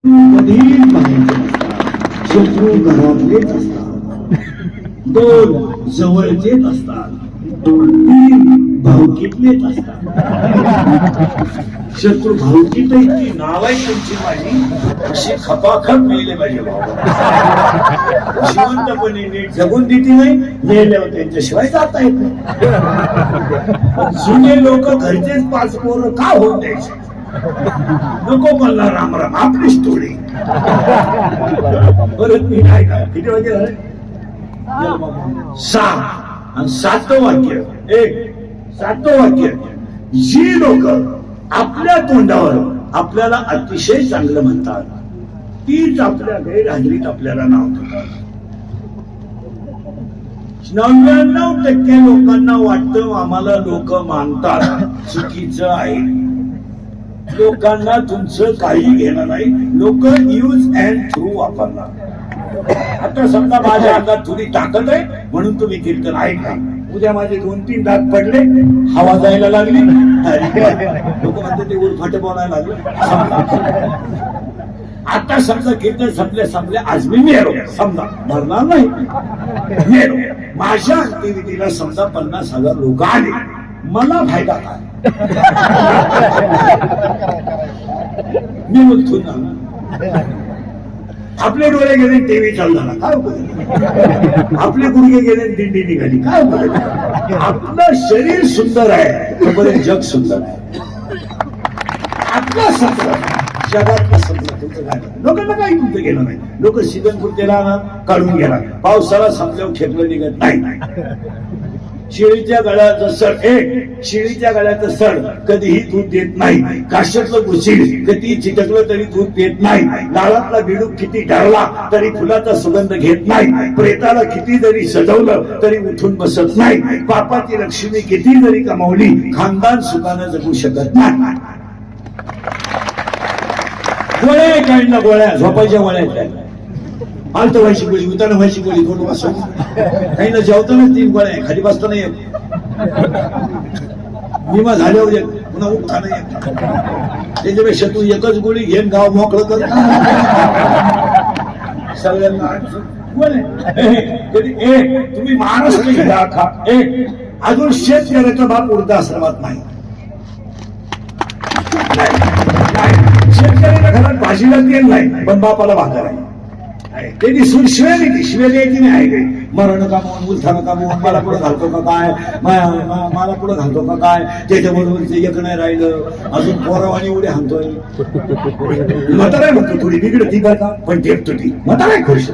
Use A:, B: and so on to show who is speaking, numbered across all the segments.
A: कधीच बाहेरचे नसतात, शत्रू घरातलेच असतात, दोन जवळचेच असतात, तीन भावकीतलेच असतात. शत्रू भावकीत इतकी नाव आहे त्यांची माझी, अशी खपाखप मेले माझे भाऊ. जिवंतपणे नीट जगून देते नाही, मेल्यावर त्यांच्याशिवाय जाता येत नाही. जुने लोक घरचेच 5 पोरं का होऊन द्यायचे? नको मला राम राम आपली स्टोरी. परत मी काय का किती वाक्य झाले? 6 आणि 7वं वाक्य. 7वं वाक्य, जी लोक आपल्या तोंडावर आपल्याला अतिशय चांगलं म्हणतात, तीच आपल्या गैरहजेरीत आपल्याला नाव ठेवतात. 99% लोकांना वाटतं आम्हाला लोक मानतात, चुकीचं आहे. लोकांना तुमचं काही घेणं नाही. लोक यूज अँड थ्रू वापरणार. आता समजा माझ्या अंगात थोडी ताकद आहे म्हणून तुम्ही कीर्तन ऐका. उद्या माझे 2-3 दात पडले, हवा जायला लागली, लोक म्हणतात ते उलफाट बोलायला लागलं. आता समजा कीर्तन संपल्या आज मी मेलो, समजा मरणार नाही, मेलो. माझ्या अंत्यविधीला समजा 50,000 लोक आले, मला फायदा काय? मी बोलतो ना, आपले डोळे गेले टीव्ही चालू झाला काय उपयोग? आपले गुडघे गेले दिंडी निघाली काय उपयोग? आपलं शरीर सुंदर आहे, बरे जग सुंदर आहे. आपलं सुंदर जगातलं सुंदर तुमचं काय? लोकांना काही तुमचं गेलं नाही. लोक सीझन पुरतेला काढून गेला, पावसाळा संपल्यावर खेकलं निघत नाही. शिळीच्या गळ्याचं सड, शिळीच्या गळ्याचं सड कधीही दूध देत नाही. काश्यातलं गुशील कधी चिटकलं तरी दूध देत नाही. नाळातला बिडूक किती ढाळला तरी फुलाचा सुगंध घेत नाही. प्रेताला किती जरी सजवलं तरी उठून बसत नाही. बापाची लक्ष्मी किती जरी कमावली, खानदान सुखानं जगू शकत नाही. गोळ्या काढल्या, गोळ्या झोपायच्या गोळ्या, आलतो व्हायची गोळी, उताना व्हायची गोळी, दोन वाजता काही ना जेवताना 3 गोळ्या, खाली बसताना एक, विमा झाल्यावर एक, पुन्हा उठताना एक. त्याच्यापेक्षा तू एकच गोळी घेऊन गाव मोकळं कर. सगळ्यांना कधी तुम्ही महाराष्ट्र घ्या खा. अजून शेतकऱ्याचा बाप वृद्धाश्रमात नाही. शेतकऱ्याच्या घरात भाजीला तेल नाही, पण बापाला भाकर आहे. त्यांनी शिव्या द्यायची नाही आहे. मरण कामवून उलथानं कामवून मला पुढे घालतो का काय, मला पुढे घालतो का काय, त्याच्याबरोबर एक नाही राहिलं, अजून पोरावानी उड्या हाणतोय. म्हातारा म्हणतो थोडी बिघड ती का, पण देखतो ती म्हातारा खुश.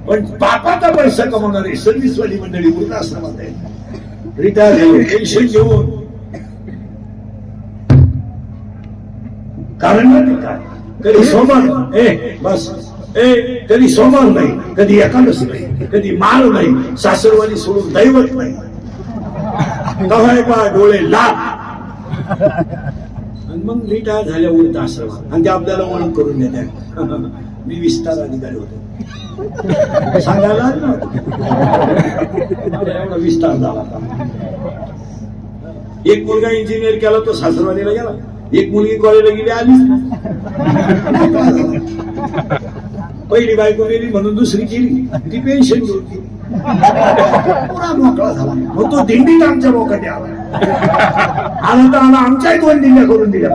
A: पण बापाचा पैसा कमवणारी सर्व्हिसवाली मंडळी वृद्धाश्रमात आहे. रिटायर घेऊन पेन्शन घेऊन, कारण नाही काय, कधी सोमवार बस, कधी सोमवार नाही, कधी एकादश नाही, कधी माळ नाही, सासरवाली सोडून दैवत नाही. कवाय पा डोळे लाभ. आणि मग रिटायर झाल्या वृद्धाश्रमात, आणि ते आपल्याला ओळख करून देतात. मी विस्तार अधिकारी होतो, सांगायला एवढा विस्तार झाला. एक मुलगा इंजिनियर केला, तो सासरवाडीला गेला. एक मुलगी कॉलेजला गेली, आलीच. पहिली बायको गेली म्हणून दुसरी केली, ती पेन्शन घेऊन गेली. पुरा मोकळा झाला. मग तो दिंडीत आमच्या मोकाटे आला. आला तर आला, आमच्याही 2 दिंड्या करून दिल्या.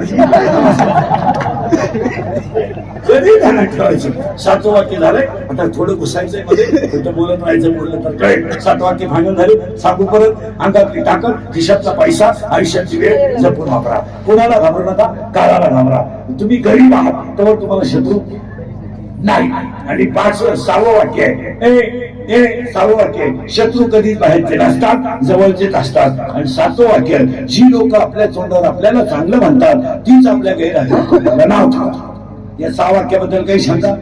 A: कधी ध्यानात ठेवायचं. 7वं वाक्य झालंय. आता थोडं घुसायचंय मध्ये, कुठं बोलत राहायचं, बोललं तर कळेल. 7 वाक्य फायनल झाले. सांगू परत, अंगातली ताकद, खिशातला पैसा, आयुष्याची वेळ जपून वापरा. कोणाला घाबरू नका, काळाला घाबरा. तुम्ही गरीब आहात तर तुम्हाला शत्रू नाही. आणि 6वं वाक्य आहे, 6वं वाक्य आहे, शत्रू कधीच बाहेरचे नसतात, जवळचेच असतात. आणि 7वं वाक्य, जी लोक आपल्या तोंडावर आपल्याला चांगलं म्हणतात, तीच आपल्या गैरहजेरीत नाव ठेवतात. या 6 वाक्याबद्दल काही शंका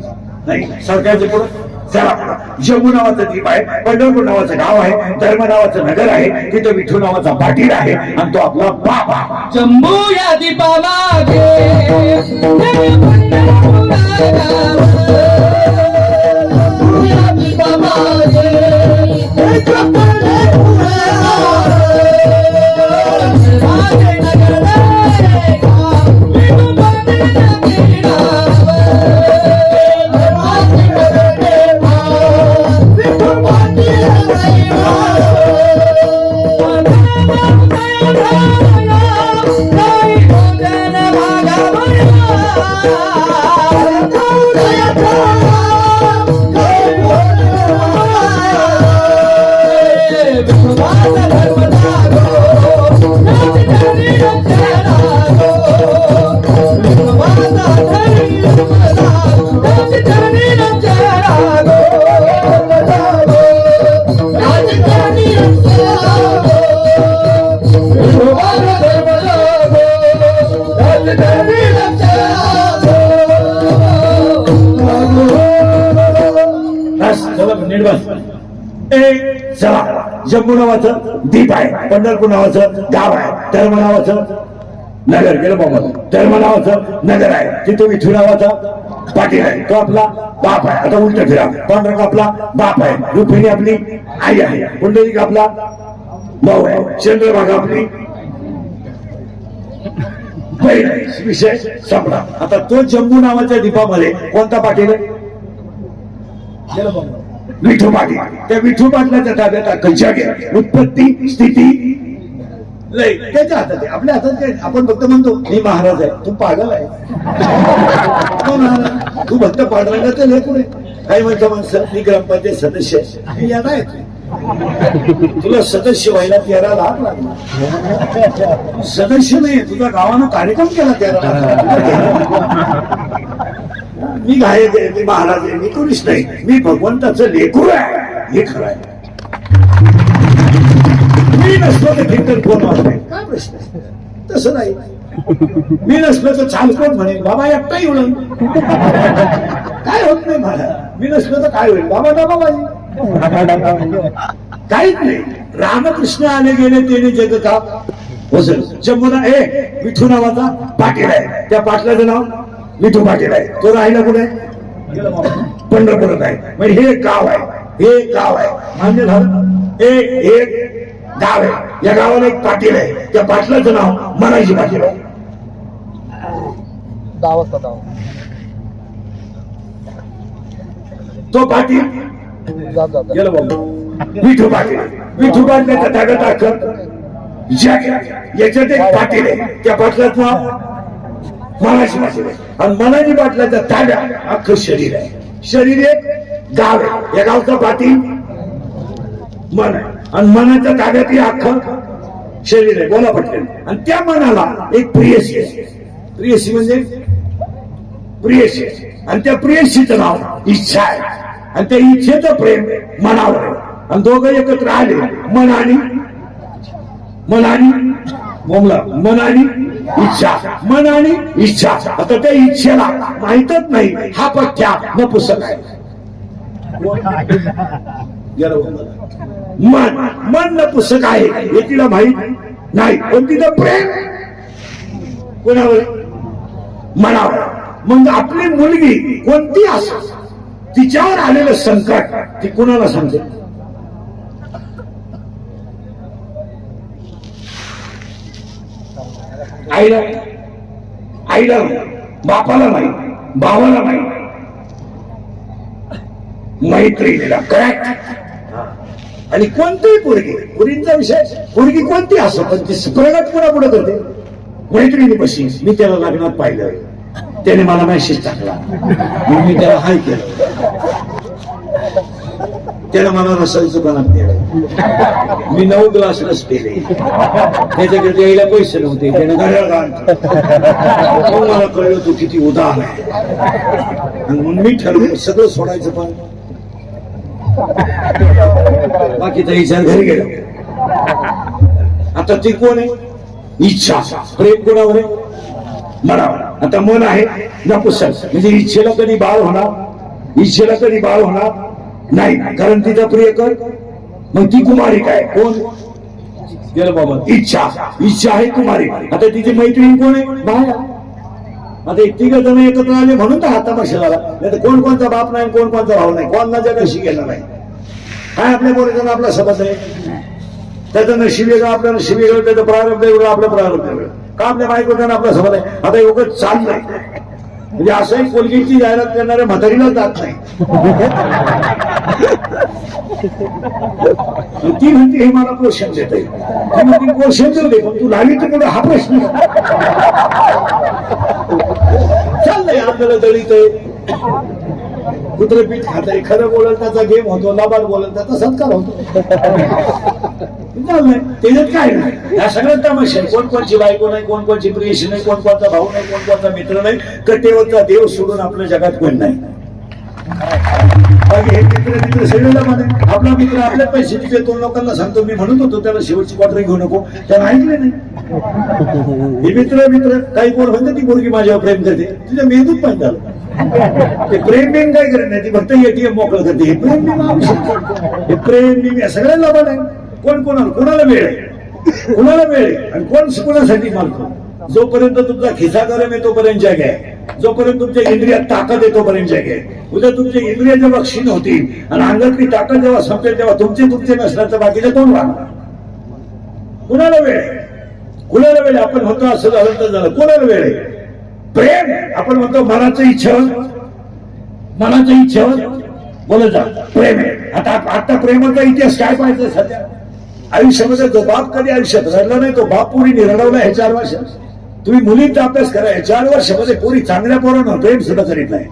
A: नाही. सरकारचे पुढे चला. जम्मू नावाचं द्वीप आहे, पंढरपूर नावाचं गाव आहे, धर्म नावाचं नगर आहे, तिथं विठू नावाचा पाटील आहे, आणि तो आपला बाप आहे.
B: जम्मू या दीपामागे
A: बस. चला, जम्मू नावाचं द्वीप आहे, पंढरपूर नावाचं गाव आहे, धर्म नावाचं नगर, गेलं बाबा, धर्म नावाचं नगर आहे, तिथे विठू नावाचा पाटील आहे, तो आपला बाप आहे. आता उलट फिरा, पांढरक आपला बाप आहे, रुक्मिणी आपली आई आहे, पुंडलिक आपला भाऊ आहे, चंद्रभागा आपली बहीण आहे. विषय संपला. आता तो जम्मू नावाच्या द्वीपामध्ये कोणता पाटील आहे? विठू पाटील. त्या विठू पाटलाच्या ताब्यात अख्खं जग आहे, उत्पत्ती स्थिती लय त्याच्या हातात आहे, आपल्या हातात काय. आपण फक्त म्हणतो मी महाराज आहे, तू पागल आहे. तू फक्त पांडुरंगाचं लेकरू आहे. काही म्हणतं माणसं मी ग्रामपंचायत सदस्य आहे, मी याला आहे, तुला सदस्य व्हायला 13 लाख लागला. सदस्य नाही, तुझ्या गावानं कार्यक्रम केला 13 लाख. मी गायक आहे, मी महाराज आहे, मी कोणीच नाही, मी भगवंताचं लेकरू आहे, हे खरं आहे. मी नसलो तर कीर्तन कोण वाटतंय, काय प्रश्न आहे? तसं नाही. मी नसलो तर चाल कोण म्हणेल, बाबा एकटा येऊन काय होत नाही मला. मी नसलो तर काय होईल, बाबा डाबा बाजी काहीच नाही. रामकृष्ण आले गेले त्याने जग का होसल. जम्मूला विठू नावाचा पाटील आहे, त्या पाटलाचं नाव विठू पाटील आहे. तो राहिला कुठे? पंढरपुरात आहे. म्हणजे हे गाव आहे, हे गाव आहे, म्हणजे झालं एक गाव आहे. या गावाला एक पाटील आहे, त्या पाटलाचं नाव मनाजी पाटील आहे. तो पाटील गेलो बाबा विठू पाटील. विठू पाटलाच्या ताब्यात अख्खं जग आहे. याच्यात एक पाटील आहे, त्या पाटलाचं नाव मनाजी पाटील आहे. आणि मनाजी पाटलाच्या ताब्यात अख्खं शरीर आहे. शरीर एक गाव आहे, या गावचा पाटील मन आहे, आणि मनाच्या ताब्यात अख्खं शरीर आहे. बोला पटकन. आणि त्या मनाला एक प्रियसी आहे. प्रियसी म्हणजे प्रियसी, आणि त्या प्रियसीचं नाव इच्छा आहे. आणि त्या इच्छेचं प्रेम मनावर आहे. आणि दोघं एकत्र आले, मन आणि बोमला, मन आणि इच्छा, मन आणि इच्छा. आता त्या इच्छेला माहितच नाही हा पठ्या नपुसक आहे. मन नपुसक आहे हे तिला माहित नाही, पण तिचं प्रेम कोणावर? मनावर. मग आपली मुलगी कोणती असो, तिच्यावर आलेलं संकट ती कुणाला सांगते? आईला, आईला बापाला नाही, भावाला नाही, मैत्रिणीला. करेक्ट. आणि कोणतीही पोरगी, पोरींचा विषय, पोरगी कोणती असो, पण ती प्रगत पुढे पुढे करते मैत्रिणी बशी. मी त्याला लग्नात पाहिलं, त्याने मला मेसेज टाकला, मी त्याला हाय केलं, त्याला मला रसायचं दुकानात नेलं, मी 9 ग्लास रस पेले, त्याच्याकडे यायला पैसे नव्हते, त्याने घड्याळ घालतो. मला कळलं तू किती उदार आहे. म्हणून मी ठरवलं सगळं सोडायचं, पण बाकीचा विचार घरी गेला. आता ती कोण आहे? इच्छा. प्रेम कोणावर आहे? मनावर. आता मन आहे नपुसक, म्हणजे इच्छेला कधी बाळ होणार, इच्छेला कधी बाळ होणार नाही, कारण तिचा प्रियकर. मग ती कुमारिक आहे. कोण? गेलं बाबा. इच्छा. इच्छा आहे कुमारिक. आता तिची मैत्रीण कोण आहे? बाळ. आता 3 जण एकत्र आले म्हणून तर हाता भाषा झाला. नाही तर कोण कोणता बाप नाही, कोण कोणता भाव नाही, कोणा जगाशी गेला नाही. काय आपल्या बोलायचं आपला सबंध आहे? त्याचं नशीब वेगळं, आपलं नशीब वेगळं, त्याचं प्रारंभ वेगळं, आपलं प्रारंभ वेगळं. का आपल्या बायकोचा आपला संबंध आहे? आता एवढं चाललंय, म्हणजे असंही कोलगेटची जाहिरात करणाऱ्या म्हातारीला जात नाही. ती म्हणते हे मला पोषण देत आहे, ती म्हणते पोषण देऊ दे, पण तू लावी तर पुढे हा प्रश्न चाललंय. आपल्याला दळीत आहे, कुत्र पीठ खात आहे, खरं बोलल त्याचा गेम होतो, लबाड बोलल त्याचा सत्कार होतो. चाललंय, त्याच्यात काय नाही. या सगळ्यात तमाशा. कोण कोणची बायको नाही, कोण कोणची प्रियशी नाही, कोण कोणचा भाऊ नाही, कोण कोणचा मित्र नाही, कटेवरचा देव सोडून आपल्या जगात कोण नाही. बाकी हे मित्र सगळे जमाने आपला मित्र आपल्या पैसे तिथे दोन लोकांना सांगतो. मी म्हणत होतो त्याला शेवटची क्वार्टर घेऊ नको, त्याला ऐकले नाही. हे मित्र काही कोण म्हणते ती मुलगी माझ्यावर प्रेम करते, तुझ्या मेंदूत पण झालं. ते प्रेम बिम काय करत नाही, ती फक्त एटीएम मोकळं करते. हे प्रेम हे प्रेम बिम या सगळ्यांना पण आहे. कोण कोणाला वेळ आहे, कुणाला वेळ आहे आणि कोण कोणासाठी मारतो. जोपर्यंत तुमचा खिसा गरम आहे तोपर्यंत जग आहे, जोपर्यंत तुमच्या इंद्रियात ताकद आहे तोपर्यंत जग आहे. उद्या तुमचे इंद्रिय जेव्हा क्षीण होतील आणि अंगातली ताकद जेव्हा संपेल तेव्हा तुमचे नसणार तर बाकीचे कोण राहणार. कुणाला वेळ आहे, कुणाला वेळ आहे. आपण म्हणतो असं झालं तर झालं, कोणाला वेळ आहे. प्रेम आपण म्हणतो मनाचं इच्छेवर बोलत जा प्रेम आहे. आता प्रेमाचा इतिहास काय पाहिजे सध्या आयुष्यामध्ये. जो बाप कधी आयुष्यात रडला नाही तो बाप पुरी निरडवला हे 4 वर्ष. तुम्ही मुलींचा अभ्यास करा, 4 वर्षामध्ये पोरी चांगल्या पोरांवर प्रेम सुद्धा करीत नाही,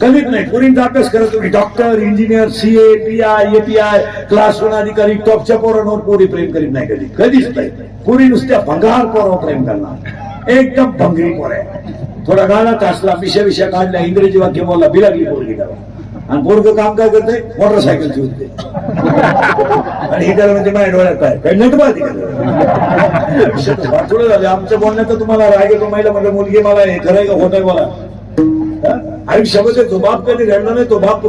A: कधीच नाही. पोरींचा अभ्यास करा तुम्ही, doctor, engineer, CA, PI, API, class 1 अधिकारी टॉपच्या पोरांवर पोरी प्रेम करीत नाही, कधीच नाही. पोरी नुसत्या भंगार पोरावर प्रेम करणार, एकदम भंगरी पोर आहे. थोडा गाणा तासला विषय काढला, इंग्रजी वाक्य बोलला, बिलागली पोरगी करा. आणि पोरग काम काय करते, मोटरसायकल शिवते आणि हे त्याला म्हणजे माझ्या डोळ्यात काय काही नटबाजी थोडं झालं. आमच्या बोलण्यात तुम्हाला राग येतो. महिला म्हणजे मुलगी मला हे खरंय का खोटंय मला. आयुष्यामध्ये जो बाप कधी रडला नाही तो बाप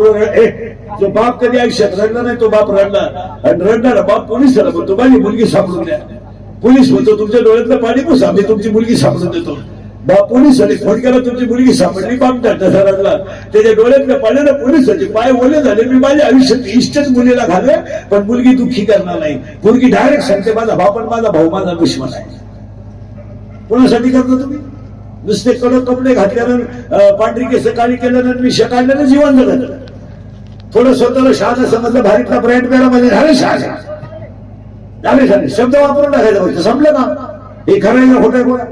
A: जो बाप कधी आयुष्यात रडला नाही तो बाप रडला. आणि रडणारा बाप पोलिसाला बोलतो माझी मुलगी सापडून द्या. पोलीस बोलतो तुमच्या डोळ्यातलं पाणी पुसा, मी तुमची मुलगी सापडून देतो. बाप पोलिसांनी फोन केला तुमची मुलगी सापडली, बाप तसा रडला. त्याच्या डोळ्यातल्या पाण्याला पोलिसांचे पाय ओले झाले. मी माझ्या आयुष्यात इष्टच मुलीला घालवे पण मुलगी दुःखी करणार नाही. मुलगी डायरेक्ट सांगते माझा बाप आणि माझा भाऊ माझा दुश्मन आहे. कोणासाठी करतो तुम्ही. नुसते कडक कपडे घातल्यानं, पांढरी केस काळी केल्यानं, विषय काढल्यानं जीवन जगत. थोडं स्वतःला शहाणा समजलं, भारीतला ब्रँड पेरा म्हणजे झाले शहाणा झाले शब्द वापरून टाकायचं होतं, संपलं ना. हे खरं खोटं बोला.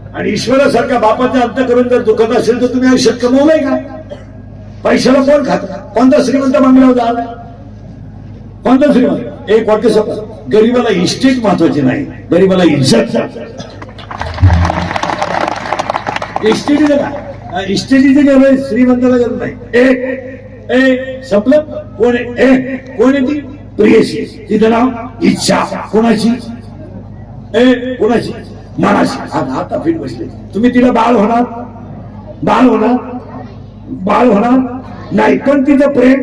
A: आणि ईश्वरासारख्या बापाचं अंत करून जर दुखत असेल तर तुम्ही आयुष्यात कमवलंय का. पैशाला कोण खात, कोणता श्रीमंत बंगल्यावर झाला, कोणता श्रीमंत. एक वाक्य समज, गरीबाला इस्टेट महत्वाची नाही, गरीबाला इज्जत. इस्टेटीची गरज श्रीमंताला गरज नाही. संपलं. कोण आहे ती प्रियशी, तिचं नाव इच्छा. कोणाची कोणाची मनाची. आता फिट बसले तुम्ही. तिला बाळ होणार नाही पण तिचं प्रेम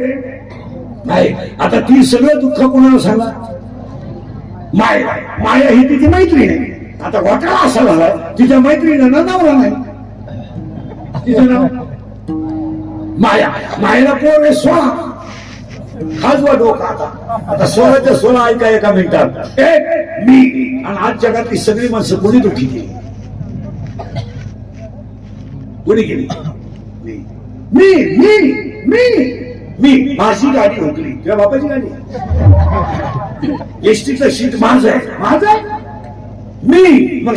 A: नाही. आता ती सगळं दुःख कोणाला सांगा. माया ही तिची मैत्रीण आहे. आता घोटाळा असा झाला तिच्या मैत्रिणीला नवरा नाही, तिचं नाव मायेला पोर आहे 16. खाजवा डोका. आता 16च्या 16 ऐका एका मिनिटात. मी आणि आज जगातली सगळी माणसं कोणी दुःखी केली, कोणी केली. मी माझी गाडी होकली, तुझ्या बापाची गाडी. एसटीचं शीट माझं आहे. मी मग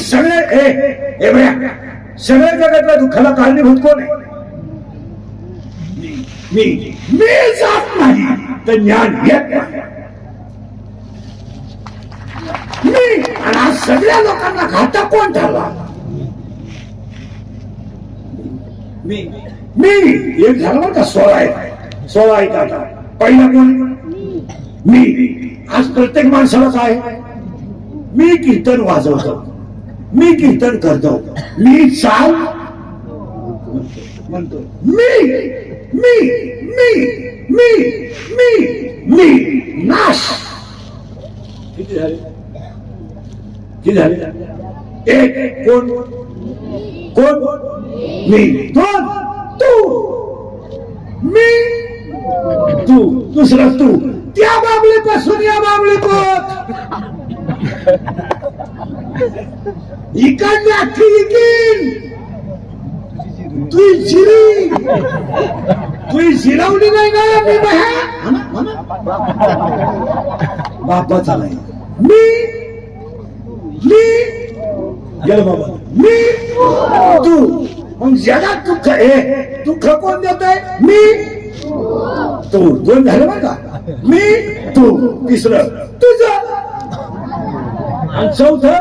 A: सगळ्या जगातल्या दुःखाला कारणीभूत कोण आहे. मी जात नाही तर ज्ञान येत नाही. मी आणि आज सगळ्या लोकांना घातक कोण ठरला. मी एक झालं बरं का. 16 आहे का. आता पहिला कोण. मी आज प्रत्येक माणसाला काय. मी कीर्तन वाजवतो, मी कीर्तन करतो, मी चाल म्हणतो. मी नाश. किती झाले. एक कोण मी. 2 मी तू. दुसरा तू. त्या बाबलीपासून या बाबलीपोत इकडल्या अख्खी इकीन. तुझी जिरवली नाही ना मी बापाचा नाही. मी गेलं बाबा. मी तू. मग जगात दुःख कोण देत आहे. मी तू. 2 झाले बरं का. मी तू. तिसरं तुझं. आणि 4थं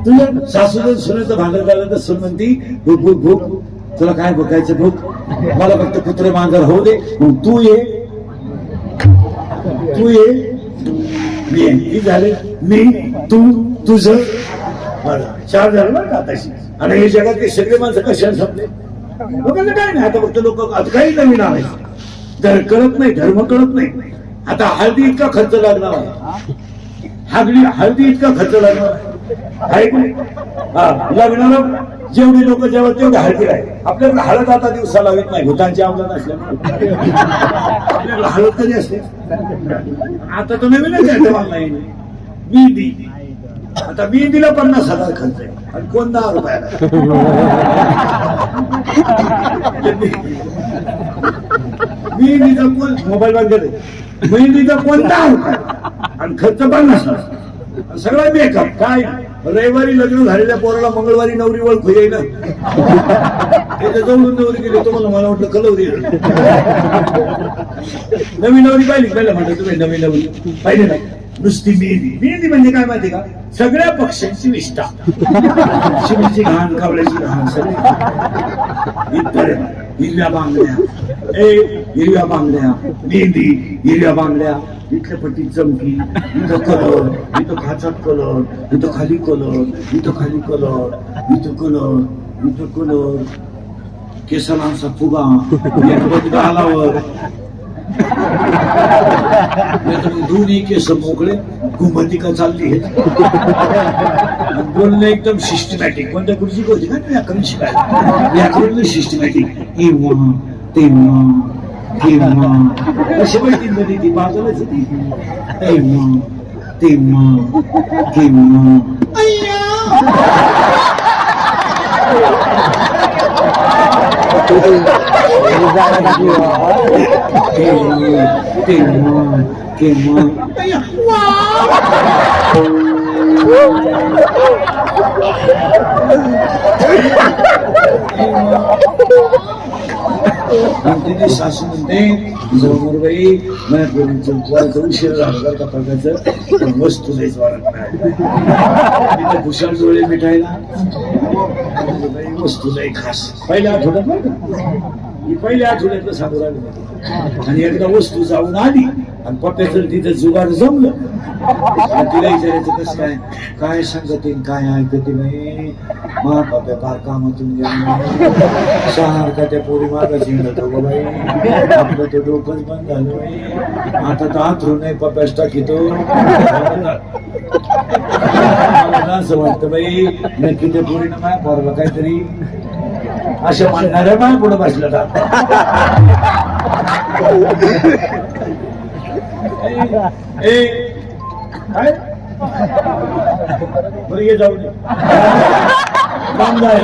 A: तुझं. सासूचं सुनेचं भांडण झालं तर सुन म्हणती भूक तुला काय बघायचं बघ, मला फक्त कुत्रे मांजर होऊ दे, मग तू ये मी हे झाले, मी तू तुझं बरं, 4 झालं बरं का आताशी. आणि हे जगातले सगळे माणसं कशाला संपले? लोकांना काय नाही आता, फक्त लोक आता काही नवीन आणायचं कळत नाही, धर्म कळत नाही. आता हळदी इतका खर्च लागणार आहे, हळदी इतका खर्च लागणार आहे की नाही? लग्नाला जेवढी लोक जेवत तेवढे हळदी आहे. आपल्याकडे हळद आता दिवसा लावत नाही, भूतांची अंमल नसल्यामुळे. आपल्याकडे हळद कधी असते? आता तो नवीनच आहे, तेव्हा नाही. मेहंदी, आता मेहंदीला 50,000 खर्च आहे आणि कोण 10 रुपयाला. मेहंदीचा कोण मोबाईल वगैरे, मेहंदीचा कोण 10 रुपये आणि खर्च 50,000. सगळा मेकअप काय, रविवारी लग्न झालेल्या पोराला मंगळवारी नवरी ओळखू येईल. त्याच्या जवळून नवरी गेली, तुम्हाला मला वाटलं कलवरी. नवी नवरी पाहिली, पहिलं म्हटलं तुम्ही नवी नवरी पाहिली ना. नुसती मेहंदी म्हणजे काय माहिती का, सगळ्या पक्ष्यांची विष्ठा, शिवीची घाण, कावळ्याची घाण, सगळी हिरव्या बांगड्या, हिरव्या बांगड्या, मेहंदी, हिरव्या बांगड्या, इथल्या पट्टी चमकी, इथं कलर, इथं खाचात कलर, इथं खाली कलर, इथं खाली कलर, इथं कलर, इथं कलर, केसांचा फुगा, गालावर दोन्ही केस मोकळे, घुमतिका चालली हे. बोलणं एकदम सिस्टमॅटिक. कोणत्या खुर्ची होती का व्याकरण शिकायला, व्याकरण सिस्टमॅटिक. तेव्हा अशी माहिती नदी ती बाजूलाच होती. तेव्हा तिथे सासू म्हणते, जवळबाई माझ्या उशीर झाला का प्रकारचं वस्तू द्यायचं वाटत नाही. तिथे भूषण डोळे मिठायला वस्तू नाही खास. पहिल्या आठवड्यात ही पहिल्या आठवड्यातलं सांगू लागलं. आणि एकदा वस्तू जाऊन आली आणि पप्प्याचं तिथं जुगाड जमलं. तिला विचारायचं कसं काय, काय सांगते काय ऐकते नाही. मा पप्प्या फार कामातून गेला, सारखा त्या पोरी मागा शिंगत हो बाई, आपलं तो डोकंच बंद झालं बाई. आता तर आथरू नाही पप्प्याच टाकीतो. असं वाटतं बाई, नक्की त्या पोरीनं माय पोरला काहीतरी असं म्हणणाऱ्या माय पुढे बसलं जात. बरं ये जाऊ दे, लांब जाय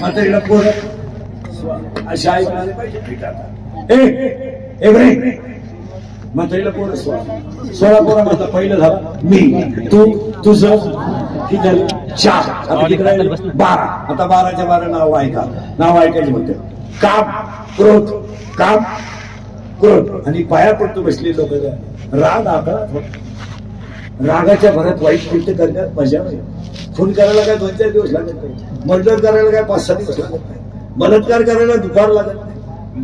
A: आता पोर अशा ऐकणारे पाहिजे. म्हातारीला पोरं 16 पोरं. म्हटलं पहिलं झालं मी, तू, तुझं किती झालं 4. आता किती राहिले 12. आता 12च्या 12 नाव ऐका, नाव ऐकायचे म्हणते. काम क्रोध, काम क्रोध. आणि पाया पडतो बसले लोक. राग आकडा, रागाच्या भरात वाईट कृत्य करण्यात मजा नाही. खून करायला काय 2-4 दिवस लागत नाही, मर्डर करायला काय 5-6 दिवस लागत नाही, बलात्कार करायला दुपार लागत नाही.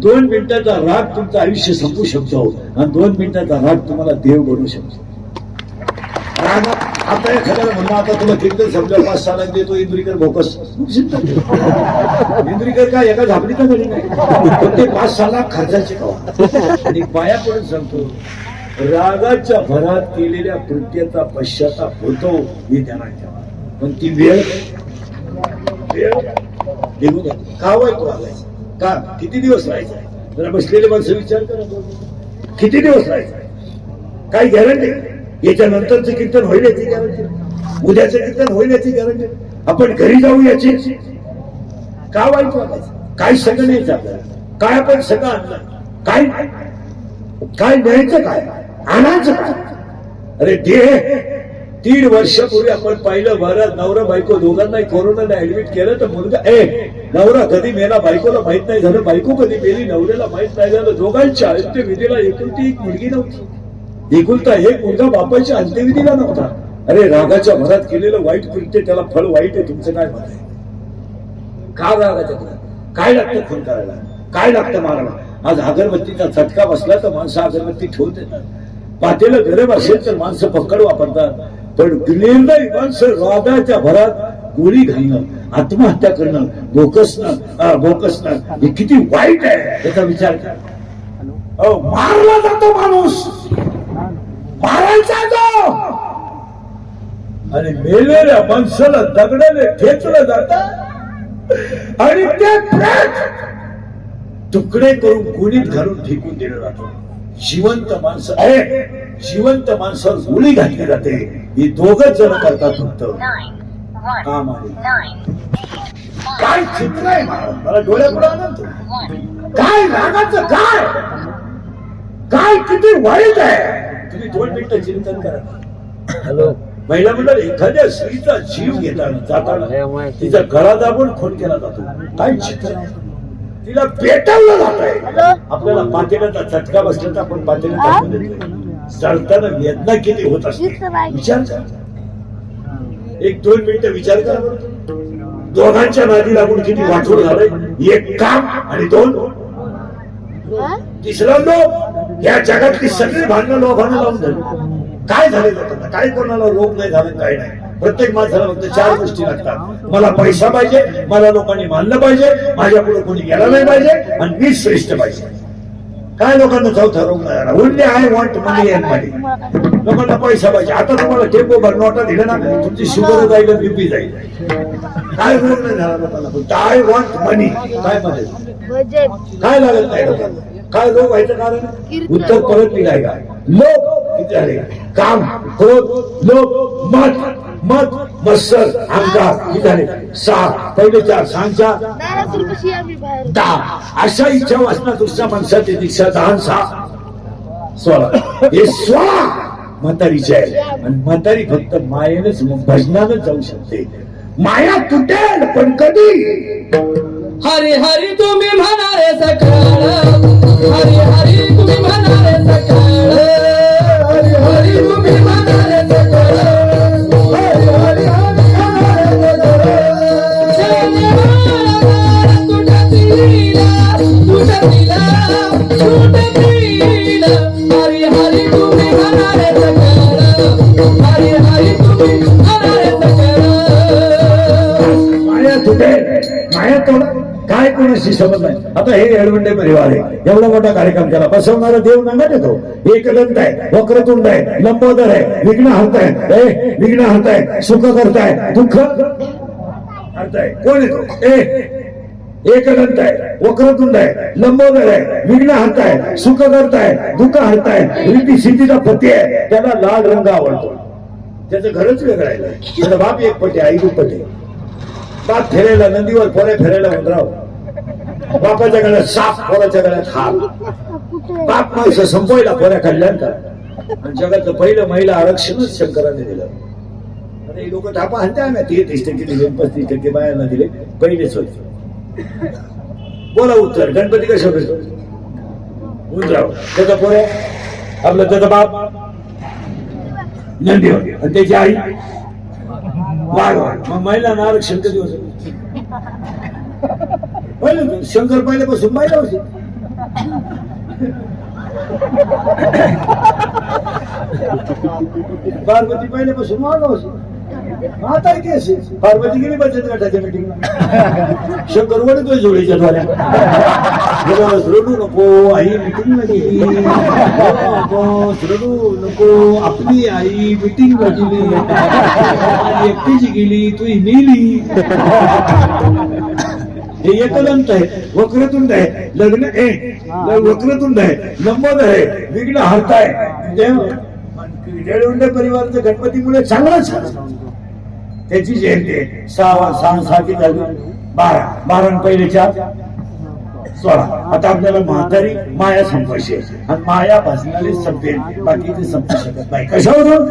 A: 2 मिनिटाचा राग तुमचं आयुष्य संपू शकतो आणि 2 मिनिटाचा राग तुम्हाला देव बनवू शकतो. राग आता एखाद्याला म्हणणं, आता तुला कीर्तन संपलं 5-6 लाख देतो इंद्रिकर भोकस. इंद्रिकर काय एका झापडीचा घडी नाही, पण ते 5-6 लाख खर्चाचे कवा. आणि पाया पडून सांगतो, रागाच्या भरात केलेल्या कृत्याचा पश्चाताप होतो हे ध्यानात ठेवा. पण ती वेळ निघून जाते. का वाईट वागायचं, का किती दिवस राहायचं? जरा बसलेले माणसं विचार करा, किती दिवस राहायचं? काही गॅरंटी? याच्यानंतरचं कीर्तन होईल याची गॅरंटी, उद्याचं कीर्तन होईल याची गॅरंटी, आपण घरी जाऊ याची. का वाईट वागायचं? काय सगळं न्यायचं आपल्याला? काय आपण सगळं आणलं? काय काय न्यायचं, काय आणायचं काय? अरे दे. 3 वर्षापूर्वी आपण पाहिलं, भारत नवरा बायको दोघांनाही कोरोनाला ऍडमिट केलं तर मुलगा नवरा कधी मेला बायकोला माहित नाही झालं, बायको कधी मेली नवऱ्याला माहित नाही झालं. दोघांच्या अंत्यविधीला एकुलती एक मुलगी नव्हती. एकुलता एक मुलगा बापाच्या अंत्यविधीला नव्हता. अरे रागाच्या भरात केलेलं वाईट कृत्य त्याला फळ वाईट आहे. तुमचं काय मत आहे? का रागाच्या भरात काय लागतं खून करायला? काय लागतं मारायला? आज अगरबत्तीचा चटका बसला तर माणसं अगरबत्ती ठेवून देतात. पातेलं गरम असेल तर माणसं पकड वापरतात. पण निर्दयी माणसं रागाच्या भरात गोळी घालणं, आत्महत्या करणं, बोकसणं हे किती वाईट आहे याचा विचार करा. मारला जातो माणूस, मारायचा तो, आणि मेलेल्या माणसाला दगडाने ठेचलं जात आणि ते प्रेत तुकडे करून गुणीत घालून फेकून दिलं जातं. जिवंत माणसं आहे, जिवंत माणसावर गोळी घातली जाते. ही दोघच जण करतात फक्त काम आहे. काय चित्र आहे मला डोळ्यापुढे आणतो. काय रागाचं काय काय किती वाईट आहे. तुम्ही 2 मिनिटं चिंतन करा. हॅलो महिला मंडळ, एखाद्या स्त्रीचा जीव घेताना जाताना तिचा गळा दाबून खून केला जातो. काय चित्र आहे. तिला पेटवलं जात आहे. आपल्याला पातेल्याचा चटका बसला तर आपण पातेला टाकून देतोय. जळताना वेदना किती होत असते विचार करा. 1-2 मिनिटं विचार करा. दोघांच्या नादी लागून किती वाटून झालंय. 1 काम आणि 2 तिसरा लोभ. या जगातली सगळी भांडणं लोभानं लावून झाली. काय झाले लोकांना? काय कोणाला रोग नाही झाला, काय नाही. प्रत्येक माणसाला फक्त 4 गोष्टी लागतात. मला पैसा पाहिजे, मला लोकांनी मानलं पाहिजे, माझ्या पुढे कोणी गेला नाही पाहिजे, आणि मी श्रेष्ठ पाहिजे. काय लोकांना चौथा रोग नाही आला. Only I want money and money. लोकांना पैसा पाहिजे. आता तुम्हाला टेम्पोभर नोटा दिल्या ना, तुमची शुगर जाईल, बीपी जाईल. काय रोग नाही झाला लोकांना, फक्त आय वॉन्ट मनी. काय मध्ये काय लागत नाही लोकांना. काय रोग व्हायचं कारण? उत्तर परत निघाय का? लोक किती झाले? काम, क्रोध, लोभ, मत, मत्सर, अहंकार किती झाले? 6. पहिले 4 सांगच्या 10. अशा इच्छा वासना दुसऱ्या माणसाची दीक्षा 10 6 16. हे 16 म्हातारीचे आहे. आणि म्हातारी फक्त मायेनच भजनानच जाऊ शकते. माया तुटेल पण कधी?
B: हरी हरी तुम्ही म्हणारे सकाळ, हरी हरी तुम्ही म्हणारे सकाळ, हरी हरी तुम्ही म्हणारे सकाळ, हरी हरी तुटतीला हरी हरी तुम्ही म्हणारे सकाळ, हरी हरी तुम्ही म्हणारे सकाळ.
A: माया तुटेल, माया तोड काय कोणाशी समज नाही. आता हे एडवंडे परिवार आहे. एवढा मोठा कार्यक्रम केला. बसवणारा देव नंगात येतो. एकदंत आहे, वक्रतुंड आहे, लंबोदर आहे, विघ्न हरताय, विघ्न हरताय, सुख करताय, दुःख हरताय. कोण येतो? एकदंत आहे, वक्रतुंड आहे, लंबोदर आहे, विघ्न हरताय, सुख करताय, दुःख हरताय, रिद्धी सिद्धीचा पती आहे. त्याला लाल रंग आवडतो. त्याचं घरच वेगळं आहे. त्याचा बाप एक पटे, आई दुपटे. बाप फिरायला नदीवर, पोऱ्या फिरायला उंदराव. बापाच्या गळ्यात साप, पोराच्या गळ्यात हार. बाप माणसं संपवायला पोऱ्या काढल्या का? आणि जगातलं पहिलं महिला आरक्षणच शंकराने दिलं. आता हे लोक थापा हाणते ना, 33% दिले, 35% बायांना दिले. पहिलेच होते. बोला उत्तर. गणपती कशा भेटतो? उंदराव. त्याचा पोऱ्या, आपलं त्याचा बाप नदीवर, आणि त्याची आई वाढ. मग महिलांना आरक्षण कधी होतं? पहिलं शंकर पहिल्यापासून महिला होती. पार्वती पहिल्यापासून वाढ होती. आता की असे पार्वती गेली बचत गटाच्या मिटिंगला. शंकर वडतोय जोडीच्या द्वारा. रडू नको, आई मिटिंगला गेली. रडू नको, आपली आई मिटिंगला गेली. एकटीची गेली, तू नेली. हे एकदंत आहे, वक्रतुंड आहे, वक्रतुंड आहे, लंबोदर आहे, विघ्न हरताय. देवडे परिवाराचं गणपतीमुळे चांगलंच. त्याची जयंती आहे. 6 झाली, 12 पहिले 4 16. आता आपल्याला म्हातारी माया संपायची आहे. आणि माया भासणारी संपेल, बाकीचे संपू शकत नाही. कशावरून?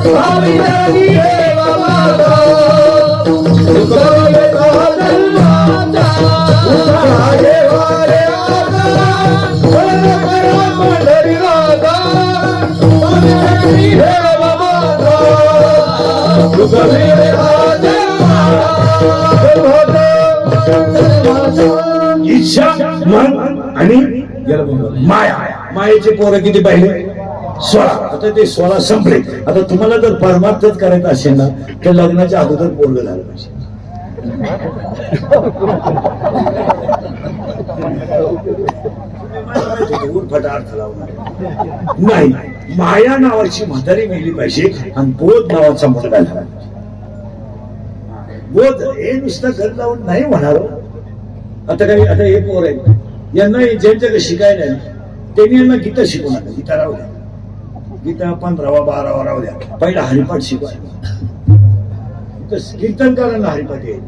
B: भावी जनी देवा माझा दुखवे जन्माचा उठा देवा रे आजा करा पंढरी राजा भावी जनी देवा माझा दुखवे
A: इच्छा मन आणि माया मायेचे पोरं किती पाहिले 16 आता ते 16 संपले आता तुम्हाला जर परमार्थच करायचं असेल ना तर लग्नाच्या अगोदर पोरग झालं पाहिजे उरफाटा अर्थ लावणार नाही माया नावाची म्हातारी मिळली पाहिजे आणि बोध नावाचा मुलगा झाला बोध हे नुसतं घर लावून नाही म्हणाल आता काही आता हे पोर आहे यांना ज्यांच्याकडे शिकायला नाही त्यांनी यांना गीता शिकवू नका गीता राहू द्या गीता 15वा 12वा राहू द्या पहिला हरिपाठ शिकवायला कीर्तनकारांना हरिपाठ येईल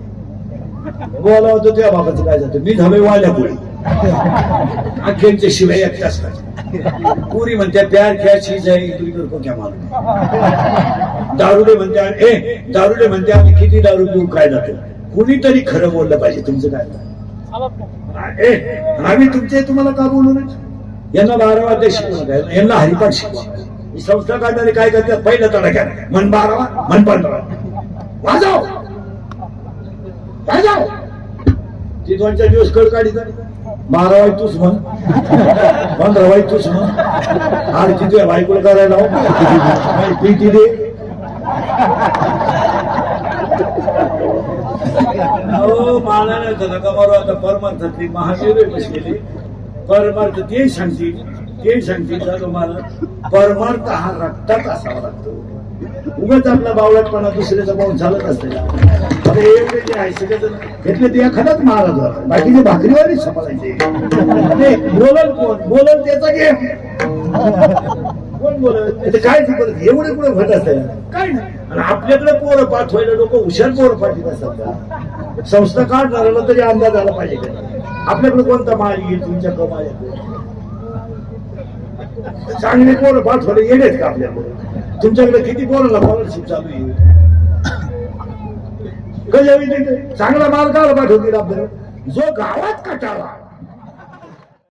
A: बोला होतो त्या बाबाचं काय जातं मी धावे वाल्या पुढे अखेरच्या शिवाय एकटाच काय पुरी म्हणत्या प्यार क्या चीज आहे तुझी को क्या मालूम दारुडे म्हणते आम्ही किती दारू पिऊ काय जातो कुणीतरी खरं बोललं पाहिजे तुमचं काय आम्ही तुम्हाला का बोलू नये यांना 12वा अध्याय शिकवू नका यांना हरिपाठ शिकवा संस्था काढणारे काय करतात पहिलं तडक्या मन 12वा मन 15वा वाजव ती 2-4 दिवस कळ काढी 12वा तूच म्हण 15वा तूच म्हण आरती तुझ्या बायकोला करायला पीटी दे मला नाही तर नका मारू आता परमार्थातली महादेव बसलेले परमार्थ ते सांगतील तुम्हाला परमार्थ हा रक्तात असावा लागतो उगाच आपला बावळटपणा दुसऱ्याचा पाहून चालत असते आता एवढे जे आहे सगळे घेतले ते एखादाच महाराज होता बाकीचे भाकरीवारीच संभाळायचे बोलल त्याचा गेम कोण बोलत काय शिकवत एवढे कुठे घट असते काय नाही आणि आपल्याकडे पोरं पाठवायला लोक हुशार पोरं पाठवत असतात का संस्था काढणाऱ्याला तरी अंदाज आला पाहिजे का आपल्याकडे कोणता माल येईल तुमच्या कमाल चांगले पोरं पाठवले येणेच का आपल्याकडे तुमच्याकडे किती पोरांना स्कॉलरशिप चालू आहे कधी चांगला माल काढला पाठवतील आपल्याला जो गावात कटाळा